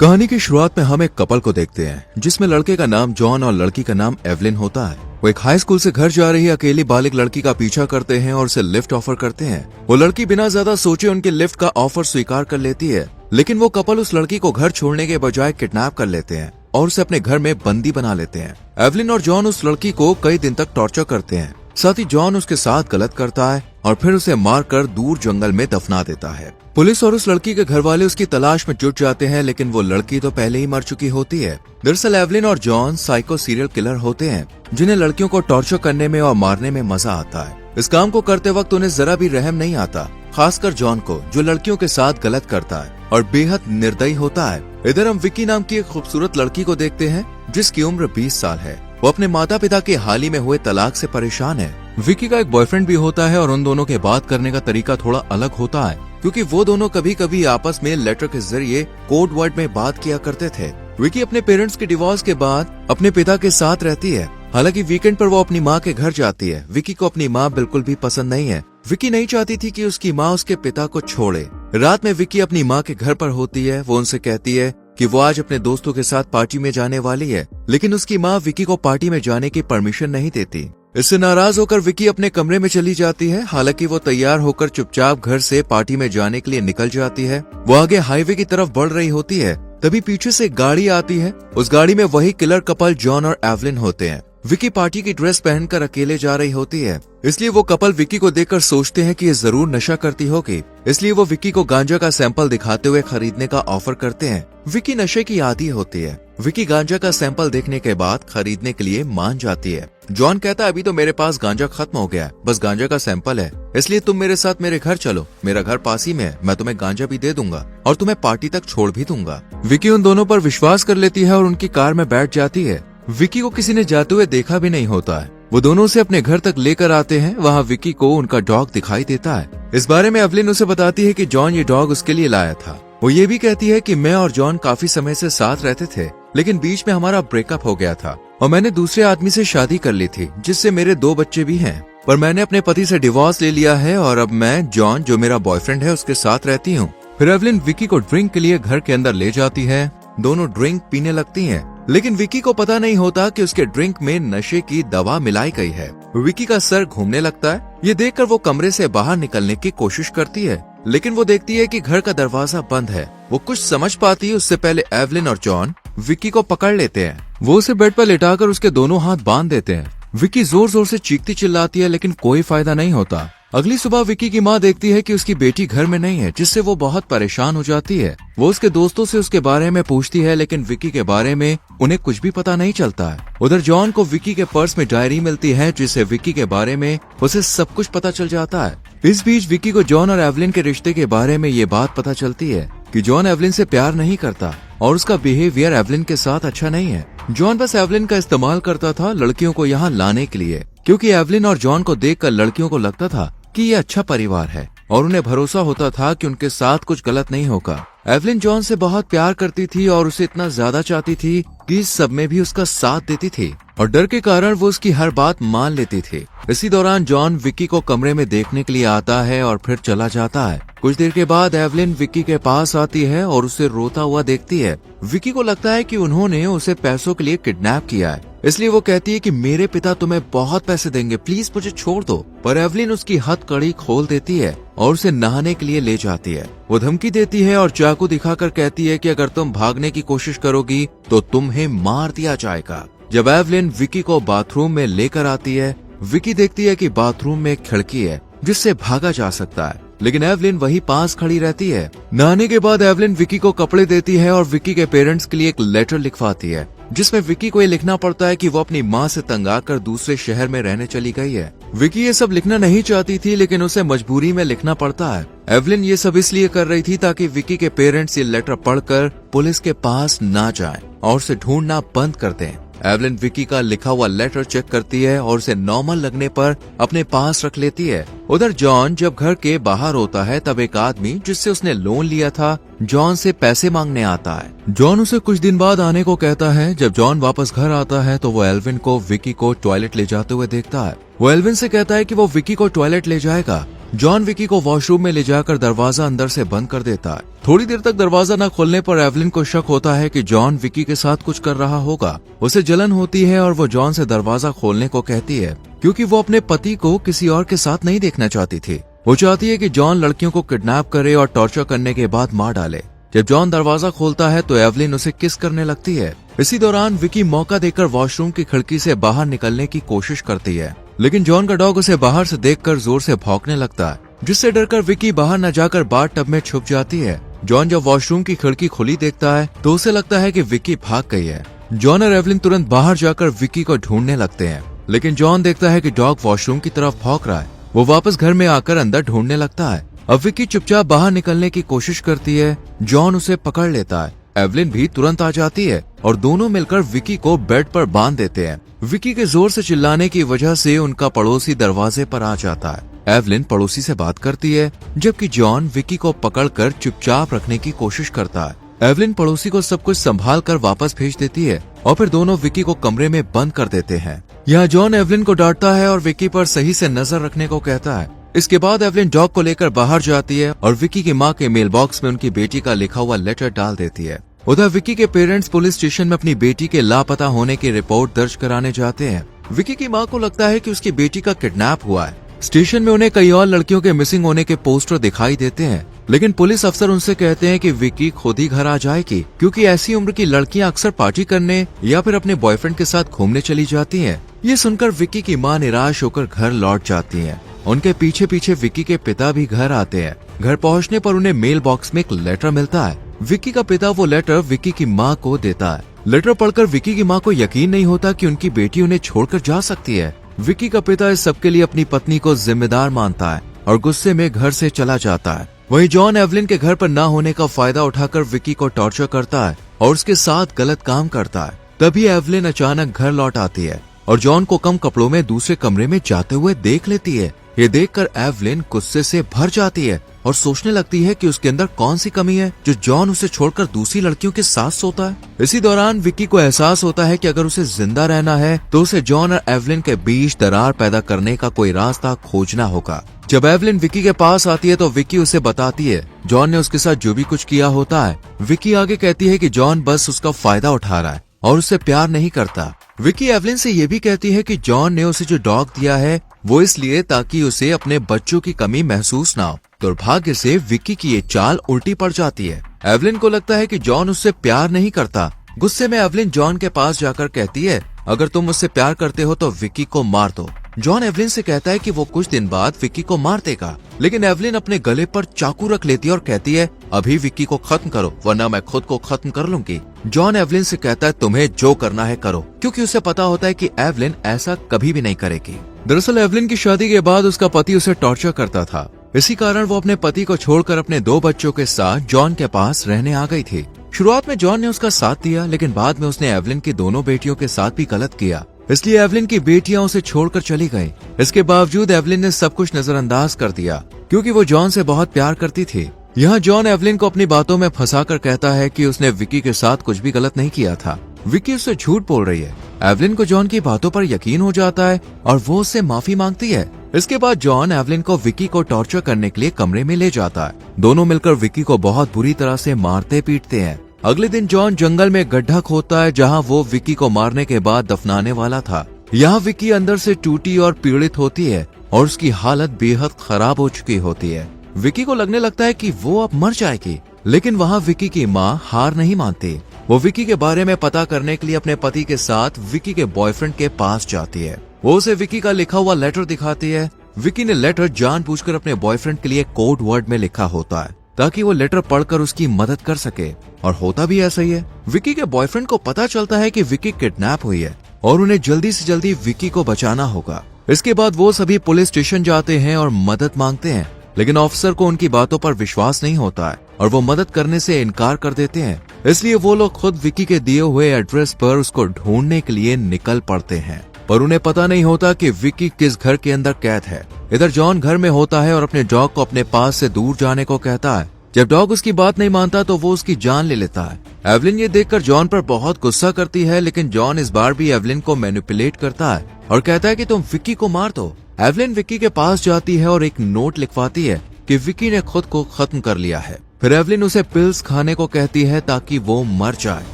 कहानी की शुरुआत में हम एक कपल को देखते हैं जिसमें लड़के का नाम जॉन और लड़की का नाम एवलिन होता है। वो एक हाई स्कूल से घर जा रही अकेली बालिग लड़की का पीछा करते हैं और उसे लिफ्ट ऑफर करते हैं। वो लड़की बिना ज्यादा सोचे उनके लिफ्ट का ऑफर स्वीकार कर लेती है, लेकिन वो कपल उस लड़की को घर छोड़ने के बजाय किडनैप कर लेते हैं और उसे अपने घर में बंदी बना लेते हैं। एवलिन और जॉन उस लड़की को कई दिन तक टॉर्चर करते हैं। साथ ही जॉन उसके साथ गलत करता है और फिर उसे मारकर दूर जंगल में दफना देता है। पुलिस और उस लड़की के घर वाले उसकी तलाश में जुट जाते हैं, लेकिन वो लड़की तो पहले ही मर चुकी होती है। दरअसल एवलिन और जॉन साइको सीरियल किलर होते हैं जिन्हें लड़कियों को टॉर्चर करने में और मारने में मजा आता है। इस काम को करते वक्त उन्हें जरा भी रहम नहीं आता, खासकर जॉन को जो लड़कियों के साथ गलत करता है और बेहद निर्दयी होता है। इधर हम विकी नाम की एक खूबसूरत लड़की को देखते हैं जिसकी उम्र 20 साल है। वो अपने माता पिता के हाल ही में हुए तलाक से परेशान है। विकी का एक बॉयफ्रेंड भी होता है और उन दोनों के बात करने का तरीका थोड़ा अलग होता है, क्योंकि वो दोनों कभी कभी आपस में लेटर के जरिए कोड वर्ड में बात किया करते थे। विकी अपने पेरेंट्स के डिवोर्स के बाद अपने पिता के साथ रहती है। हालांकि वीकेंड पर वो अपनी माँ के घर जाती है। विकी को अपनी माँ बिल्कुल भी पसंद नहीं है। विकी नहीं चाहती थी कि उसकी माँ उसके पिता को छोड़े। रात में विकी अपनी माँ के घर पर होती है। वो उनसे कहती है कि वो आज अपने दोस्तों के साथ पार्टी में जाने वाली है, लेकिन उसकी माँ विकी को पार्टी में जाने की परमिशन नहीं देती। इससे नाराज होकर विकी अपने कमरे में चली जाती है। हालांकि वो तैयार होकर चुपचाप घर से पार्टी में जाने के लिए निकल जाती है। वो आगे हाईवे की तरफ बढ़ रही होती है, तभी पीछे से एक गाड़ी आती है। उस गाड़ी में वही किलर कपल जॉन और एवलिन होते हैं। विकी पार्टी की ड्रेस पहनकर अकेले जा रही होती है, इसलिए वो कपल विकी को देखकर सोचते हैं कि ये जरूर नशा करती होगी। इसलिए वो विकी को गांजा का सैंपल दिखाते हुए खरीदने का ऑफर करते हैं। विकी नशे की आदी होती है। विकी गांजा का सैंपल देखने के बाद खरीदने के लिए मान जाती है। जॉन कहता है अभी तो मेरे पास गांजा खत्म हो गया है, बस गांजा का सैंपल है, इसलिए तुम मेरे साथ मेरे घर चलो। मेरा घर पास ही में है, मैं तुम्हें गांजा भी दे दूंगा और तुम्हें पार्टी तक छोड़ भी दूंगा। विकी उन दोनों पर विश्वास कर लेती है और उनकी कार में बैठ जाती है। विकी को किसी ने जाते हुए देखा भी नहीं होता है। वो दोनों उसे अपने घर तक लेकर आते हैं। वहाँ विकी को उनका डॉग दिखाई देता है। इस बारे में एवलिन उसे बताती है कि जॉन ये डॉग उसके लिए लाया था। वो ये भी कहती है कि मैं और जॉन काफी समय से साथ रहते थे, लेकिन बीच में हमारा ब्रेकअप हो गया था और मैंने दूसरे आदमी से शादी कर ली थी जिससे मेरे 2 बच्चे भी हैं। पर मैंने अपने पति से डिवोर्स ले लिया है और अब मैं जॉन जो मेरा बॉयफ्रेंड है उसके साथ रहती हूँ। फिर एवलिन विकी को ड्रिंक के लिए घर के अंदर ले जाती है। दोनों ड्रिंक पीने लगती हैं, लेकिन विकी को पता नहीं होता कि उसके ड्रिंक में नशे की दवा मिलाई गई है। विकी का सर घूमने लगता है। ये देखकर वो कमरे से बाहर निकलने की कोशिश करती है, लेकिन वो देखती है कि घर का दरवाजा बंद है। वो कुछ समझ पाती है उससे पहले एवलिन और जॉन विकी को पकड़ लेते हैं। वो उसे बेड पर लेटाकर उसके दोनों हाथ बांध देते हैं। विकी जोर जोर से चीखती चिल्लाती है, लेकिन कोई फायदा नहीं होता। अगली सुबह विकी की माँ देखती है कि उसकी बेटी घर में नहीं है, जिससे वो बहुत परेशान हो जाती है। वो उसके दोस्तों से उसके बारे में पूछती है, लेकिन विकी के बारे में उन्हें कुछ भी पता नहीं चलता है। उधर जॉन को विकी के पर्स में डायरी मिलती है, जिससे विकी के बारे में उसे सब कुछ पता चल जाता है। इस बीच विकी को जॉन और एवलिन के रिश्ते के बारे में ये बात पता चलती है कि जॉन एवलिन से प्यार नहीं करता और उसका बिहेवियर एवलिन के साथ अच्छा नहीं है। जॉन बस एवलिन का इस्तेमाल करता था लड़कियों को यहाँ लाने के लिए, क्योंकि एवलिन और जॉन को देखकर लड़कियों को लगता था कि ये अच्छा परिवार है और उन्हें भरोसा होता था कि उनके साथ कुछ गलत नहीं होगा। एवलिन जॉन से बहुत प्यार करती थी और उसे इतना ज्यादा चाहती थी कि इस सब में भी उसका साथ देती थी और डर के कारण वो उसकी हर बात मान लेती थी। इसी दौरान जॉन विकी को कमरे में देखने के लिए आता है और फिर चला जाता है। कुछ देर के बाद एवलिन विकी के पास आती है और उसे रोता हुआ देखती है। विकी को लगता है कि उन्होंने उसे पैसों के लिए किडनैप किया है, इसलिए वो कहती है कि मेरे पिता तुम्हें बहुत पैसे देंगे, प्लीज मुझे छोड़ दो। पर एवलिन उसकी हथकड़ी खोल देती है और उसे नहाने के लिए ले जाती है। वो धमकी देती है और चाकू दिखाकर कहती है कि अगर तुम भागने की कोशिश करोगी तो तुम्हें मार दिया जाएगा। जब एवलिन विकी को बाथरूम में लेकर आती है, विकी देखती है कि बाथरूम में एक खिड़की है जिससे भागा जा सकता है, लेकिन एवलिन वहीं पास खड़ी रहती है। नहाने के बाद एवलिन विकी को कपड़े देती है और विकी के पेरेंट्स के लिए एक लेटर लिखवाती है, जिसमें विकी को ये लिखना पड़ता है कि वो अपनी माँ से तंग आकर दूसरे शहर में रहने चली गई है। विकी ये सब लिखना नहीं चाहती थी, लेकिन उसे मजबूरी में लिखना पड़ता है। एवलिन ये सब इसलिए कर रही थी ताकि विकी के पेरेंट्स ये लेटर पढ़कर पुलिस के पास ना जाएं और उसे ढूंढना बंद कर दें। एवलिन विकी का लिखा हुआ लेटर चेक करती है और उसे नॉर्मल लगने पर अपने पास रख लेती है। उधर जॉन जब घर के बाहर होता है, तब एक आदमी जिससे उसने लोन लिया था जॉन से पैसे मांगने आता है। जॉन उसे कुछ दिन बाद आने को कहता है। जब जॉन वापस घर आता है तो वो एल्विन को विकी को टॉयलेट ले जाते हुए देखता है। वो एल्विन से कहता है कि वो विकी को टॉयलेट ले जाएगा। जॉन विकी को वॉशरूम में ले जाकर दरवाजा अंदर से बंद कर देता है। थोड़ी देर तक दरवाजा न खोलने पर एवलिन को शक होता है कि जॉन विकी के साथ कुछ कर रहा होगा। उसे जलन होती है और वो जॉन से दरवाजा खोलने को कहती है, क्योंकि वो अपने पति को किसी और के साथ नहीं देखना चाहती थी। वो चाहती है कि जॉन लड़कियों को किडनैप करे और टॉर्चर करने के बाद मार डाले। जब जॉन दरवाजा खोलता है तो एवलिन उसे किस करने लगती है। इसी दौरान विकी मौका देकर वॉशरूम की खिड़की से बाहर निकलने की कोशिश करती है, लेकिन जॉन का डॉग उसे बाहर से देखकर जोर से भौंकने लगता है, जिससे डरकर विकी बाहर न जाकर बाथ टब में छुप जाती है। जॉन जब वॉशरूम की खिड़की खुली देखता है तो उसे लगता है कि विकी भाग गई है। जॉन और एवलिन तुरंत बाहर जाकर विकी को ढूंढने लगते हैं, लेकिन जॉन देखता है कि डॉग वॉशरूम की तरफ भौंक रहा है। वो वापस घर में आकर अंदर ढूंढने लगता है। अब विकी चुपचाप बाहर निकलने की कोशिश करती है। जॉन उसे पकड़ लेता है। एवलिन भी तुरंत आ जाती है और दोनों मिलकर विकी को बेड पर बांध देते हैं। विकी के जोर से चिल्लाने की वजह से उनका पड़ोसी दरवाजे पर आ जाता है। एवलिन पड़ोसी से बात करती है, जबकि जॉन विकी को पकड़कर चुपचाप रखने की कोशिश करता है। एवलिन पड़ोसी को सब कुछ संभाल कर वापस भेज देती है और फिर दोनों विकी को कमरे में बंद कर देते हैं। यहाँ जॉन एवलिन को डांटता है और विकी पर सही से नजर रखने को कहता है। इसके बाद एवलिन डॉग को लेकर बाहर जाती है और विकी की माँ के मेल बॉक्स में उनकी बेटी का लिखा हुआ लेटर डाल देती है। उधर विकी के पेरेंट्स पुलिस स्टेशन में अपनी बेटी के लापता होने की रिपोर्ट दर्ज कराने जाते हैं। विकी की माँ को लगता है कि उसकी बेटी का किडनैप हुआ है। स्टेशन में उन्हें कई और लड़कियों के मिसिंग होने के पोस्टर दिखाई देते हैं, लेकिन पुलिस अफसर उनसे कहते हैं कि विकी खुद ही घर आ जाएगी, क्योंकि ऐसी उम्र की लड़कियां अक्सर पार्टी करने या फिर अपने बॉयफ्रेंड के साथ घूमने चली जाती हैं। ये सुनकर विकी की माँ निराश होकर घर लौट जाती है। उनके पीछे पीछे विकी के पिता भी घर आते हैं। घर पहुंचने पर उन्हें मेल बॉक्स में एक लेटर मिलता है। विकी का पिता वो लेटर विकी की माँ को देता है। लेटर पढ़कर विकी की माँ को यकीन नहीं होता कि उनकी बेटी उन्हें छोड़कर जा सकती है। विकी का पिता इस सबके लिए अपनी पत्नी को जिम्मेदार मानता है और गुस्से में घर से चला जाता है। वहीं जॉन एवलिन के घर पर न होने का फायदा उठाकर विकी को टॉर्चर करता है और उसके साथ गलत काम करता है। तभी एवलिन अचानक घर लौट आती है और जॉन को कम कपड़ों में दूसरे कमरे में जाते हुए देख लेती है। ये देखकर एवलिन गुस्से से भर जाती है और सोचने लगती है कि उसके अंदर कौन सी कमी है जो जॉन उसे छोड़कर दूसरी लड़कियों के साथ सोता है। इसी दौरान विकी को एहसास होता है कि अगर उसे जिंदा रहना है तो उसे जॉन और एवलिन के बीच दरार पैदा करने का कोई रास्ता खोजना होगा। जब एवलिन विकी के पास आती है तो विकी उसे बताती है जॉन ने उसके साथ जो भी कुछ किया होता है। विकी आगे कहती है कि जॉन बस उसका फायदा उठा रहा है और उससे प्यार नहीं करता। विकी एवलिन से ये भी कहती है कि जॉन ने उसे जो डॉग दिया है वो इसलिए ताकि उसे अपने बच्चों की कमी महसूस ना हो। दुर्भाग्य से विकी की ये चाल उल्टी पड़ जाती है। एवलिन को लगता है कि जॉन उससे प्यार नहीं करता। गुस्से में एवलिन जॉन के पास जाकर कहती है, अगर तुम मुझसे प्यार करते हो तो विकी को मार दो। जॉन एवलिन से कहता है कि वो कुछ दिन बाद विकी को मार देगा, लेकिन एवलिन अपने गले पर चाकू रख लेती है और कहती है, अभी विकी को खत्म करो वरना मैं खुद को खत्म कर लूंगी। जॉन एवलिन से कहता है, तुम्हें जो करना है करो, क्योंकि उसे पता होता है कि एवलिन ऐसा कभी भी नहीं करेगी। दरअसल एवलिन की शादी के बाद उसका पति उसे टॉर्चर करता था। इसी कारण वो अपने पति को छोड़कर अपने 2 बच्चों के साथ जॉन के पास रहने आ गई थी। शुरुआत में जॉन ने उसका साथ दिया, लेकिन बाद में उसने एवलिन की दोनों बेटियों के साथ भी गलत किया, इसलिए एवलिन की बेटियां उसे छोड़कर चली गईं। इसके बावजूद एवलिन ने सब कुछ नजरअंदाज कर दिया, क्योंकि वो जॉन से बहुत प्यार करती थी। यहाँ जॉन एवलिन को अपनी बातों में फंसाकर कहता है कि उसने विकी के साथ कुछ भी गलत नहीं किया था। विकी उससे झूठ बोल रही है। एवलिन को जॉन की बातों पर यकीन हो जाता है और वो उससे माफी मांगती है। इसके बाद जॉन एवलिन को विकी को टॉर्चर करने के लिए कमरे में ले जाता है। दोनों मिलकर विकी को बहुत बुरी तरह से मारते पीटते हैं। अगले दिन जॉन जंगल में गड्ढा खोदता है जहां वो विकी को मारने के बाद दफनाने वाला था। यहाँ विकी अंदर से टूटी और पीड़ित होती है और उसकी हालत बेहद खराब हो चुकी होती है। विकी को लगने लगता है कि वो अब मर जाएगी, लेकिन वहाँ विकी की माँ हार नहीं मानती। वो विकी के बारे में पता करने के लिए अपने पति के साथ विकी के बॉयफ्रेंड के पास जाती है। वो उसे विकी का लिखा हुआ लेटर दिखाती है। विकी ने लेटर जानबूझकर अपने बॉयफ्रेंड के लिए कोड वर्ड में लिखा होता है ताकि वो लेटर पढ़कर उसकी मदद कर सके, और होता भी ऐसा ही है। विकी के बॉयफ्रेंड को पता चलता है कि विकी किडनैप हुई है और उन्हें जल्दी से जल्दी विकी को बचाना होगा। इसके बाद वो सभी पुलिस स्टेशन जाते हैं और मदद मांगते हैं, लेकिन ऑफिसर को उनकी बातों पर विश्वास नहीं होता है और वो मदद करने से इनकार कर देते हैं। इसलिए वो लोग खुद विकी के दिए हुए एड्रेस पर उसको ढूंढने के लिए निकल पड़ते हैं, पर उन्हें पता नहीं होता कि विकी किस घर के अंदर कैद है। इधर जॉन घर में होता है और अपने डॉग को अपने पास से दूर जाने को कहता है। जब डॉग उसकी बात नहीं मानता तो वो उसकी जान ले लेता है। एवलिन ये देखकर जॉन पर बहुत गुस्सा करती है, लेकिन जॉन इस बार भी एवलिन को मैनिपुलेट करता है और कहता है कि तुम विक्की को मार दो। एवलिन विक्की के पास जाती है और एक नोट लिखवाती है कि विक्की ने खुद को खत्म कर लिया है। फिर एवलिन उसे पिल्स खाने को कहती है ताकि वो मर जाए।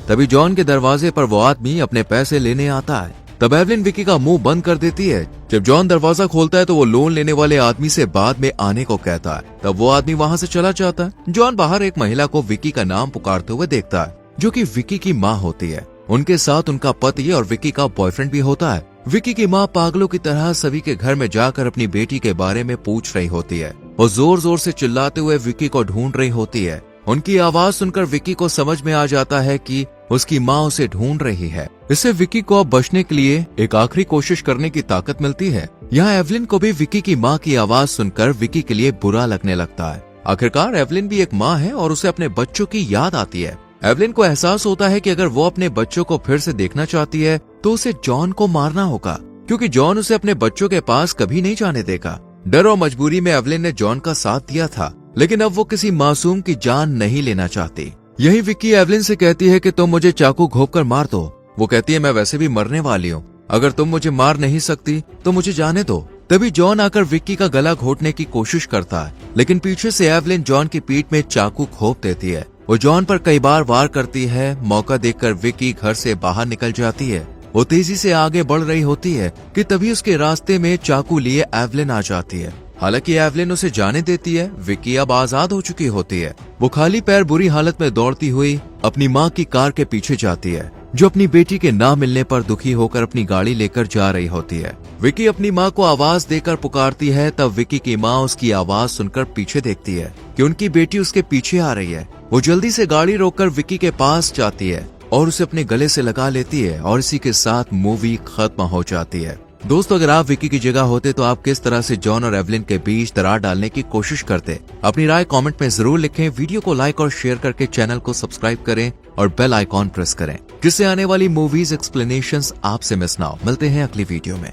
तभी जॉन के दरवाजे पर वो आदमी अपने पैसे लेने आता है। तब एवलिन विक्की का मुंह बंद कर देती है। जब जॉन दरवाजा खोलता है तो वो लोन लेने वाले आदमी से बाद में आने को कहता है। तब वो आदमी वहाँ से चला जाता है। जॉन बाहर एक महिला को विक्की का नाम पुकारते हुए देखता है, जो कि विक्की की माँ होती है। उनके साथ उनका पति और विक्की का बॉयफ्रेंड भी होता है। विक्की की माँ पागलों की तरह सभी के घर में जाकर अपनी बेटी के बारे में पूछ रही होती है। वो जोर जोर से चिल्लाते हुए विक्की को ढूंढ रही होती है। उनकी आवाज सुनकर विक्की को समझ में आ जाता है कि उसकी माँ उसे ढूंढ रही है। इससे विक्की को अब बचने के लिए एक आखिरी कोशिश करने की ताकत मिलती है। यहाँ एवलिन को भी विक्की की माँ की आवाज सुनकर विक्की के लिए बुरा लगने लगता है। आखिरकार एवलिन भी एक माँ है और उसे अपने बच्चों की याद आती है। एवलिन को एहसास होता है कि अगर वो अपने बच्चों को फिर से देखना चाहती है तो उसे जॉन को मारना होगा, क्योंकि जॉन उसे अपने बच्चों के पास कभी नहीं जाने देगा। डर और मजबूरी में एवलिन ने जॉन का साथ दिया था, लेकिन अब वो किसी मासूम की जान नहीं लेना चाहती। यही विक्की एवलिन से कहती है कि तुम मुझे चाकू घोंपकर मार दो। वो कहती है मैं वैसे भी मरने वाली हूँ, अगर तुम मुझे मार नहीं सकती तो मुझे जाने दो। तभी जॉन आकर विक्की का गला घोटने की कोशिश करता है, लेकिन पीछे से एवलिन जॉन की पीठ में चाकू घोंप देती है। वो जॉन पर कई बार वार करती है। मौका देखकर विक्की घर से बाहर निकल जाती है। वो तेजी से आगे बढ़ रही होती है कि तभी उसके रास्ते में चाकू लिए एवलिन आ जाती है। हालांकि एवलिन उसे जाने देती है। विक्की अब आजाद हो चुकी होती है। वो खाली पैर बुरी हालत में दौड़ती हुई अपनी माँ की कार के पीछे जाती है, जो अपनी बेटी के ना मिलने पर दुखी होकर अपनी गाड़ी लेकर जा रही होती है। विक्की अपनी माँ को आवाज देकर पुकारती है। तब विक्की की माँ उसकी आवाज सुनकर पीछे देखती है कि उनकी बेटी उसके पीछे आ रही है। वो जल्दी से गाड़ी रोककर विक्की के पास जाती है और उसे अपने गले से लगा लेती है और इसी के साथ मूवी खत्म हो जाती है। दोस्तों, अगर आप विक्की की जगह होते तो आप किस तरह से जॉन और एवलिन के बीच दरार डालने की कोशिश करते? अपनी राय कमेंट में जरूर लिखें। वीडियो को लाइक और शेयर करके चैनल को सब्सक्राइब करें और बेल आइकॉन प्रेस करें, जिससे आने वाली मूवीज एक्सप्लेनेशंस आपसे मिस ना हो। मिलते हैं अगली वीडियो में।